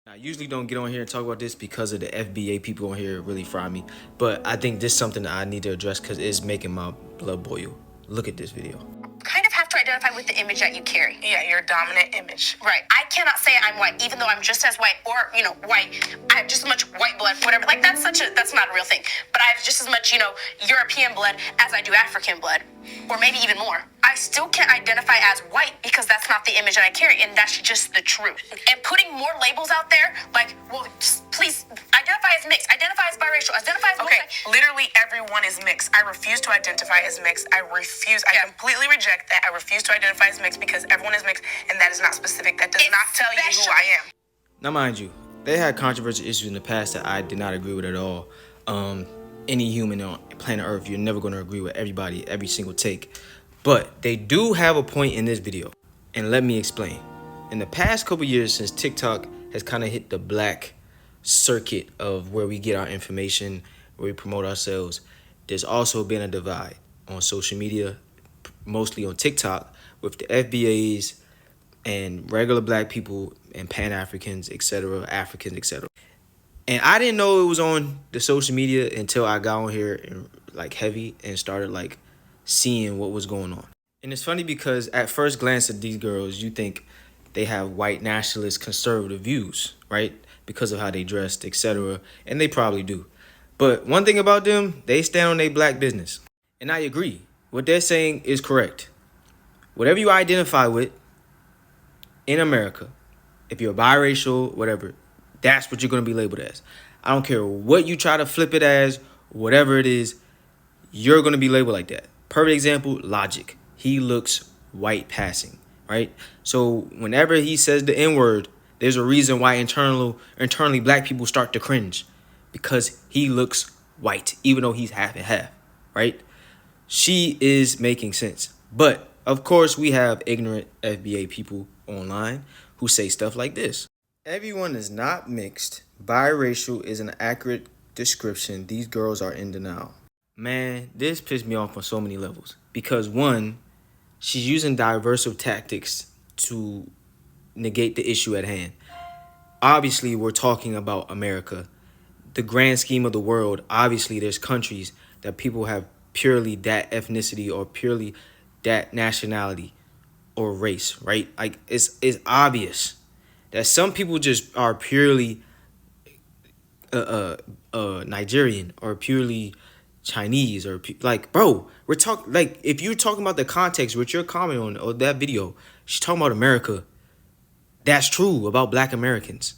I usually don't get on here and talk about this because of the FBA people on here really fry me. But I think this is something that I need to address because it's making my blood boil. Look at this video. Kind of have to identify with the image that you carry. Yeah, your dominant image. Right. I cannot say I'm white, even though I'm just as white, or white. I have just as much white blood, whatever. Like that's not a real thing. But I have just as much, European blood as I do African blood, or maybe even more. I still can't identify as white because that's not the image that I carry, and that's just the truth. And putting more labels out there, like, well, just please identify as mixed, identify as biracial, identify as Okay, literally everyone is mixed. I refuse to identify as mixed. I completely reject that. I refuse to identify as mixed because everyone is mixed, and that is not specific. That does not tell you who I am. Now, mind you, they had controversial issues in the past that I did not agree with at all. Any human on planet Earth, you're never going to agree with everybody, every single take. But they do have a point in this video, and let me explain. In the past couple years, since TikTok has kind of hit the black circuit of where we get our information, where we promote ourselves, there's also been a divide on social media, mostly on TikTok, with the FBAs and regular black people and Pan-Africans, etc., Africans, etc. And I didn't know it was on the social media until I got on here and heavy and started seeing what was going on. And it's funny because at first glance at these girls, you think they have white nationalist conservative views, right? Because of how they dressed, etc. And they probably do. But one thing about them, they stand on their black business. And I agree. What they're saying is correct. Whatever you identify with in America, if you're biracial, whatever, that's what you're going to be labeled as. I don't care what you try to flip it as, whatever it is, you're going to be labeled like that. Perfect example, Logic. He looks white passing, right? So whenever he says the N-word, there's a reason why internally black people start to cringe, because he looks white, even though he's half and half, right? She is making sense. But of course, we have ignorant FBA people online who say stuff like this. Everyone is not mixed. Biracial is an accurate description. These girls are in denial. Man, this pissed me off on so many levels. Because one, she's using diversive tactics to negate the issue at hand. Obviously, we're talking about America. The grand scheme of the world, obviously there's countries that people have purely that ethnicity or purely that nationality or race, right? It's obvious that some people just are purely Nigerian or purely Chinese or bro, we're talking if you're talking about the context which you're commenting on or that video, she's talking about America. That's true about black Americans.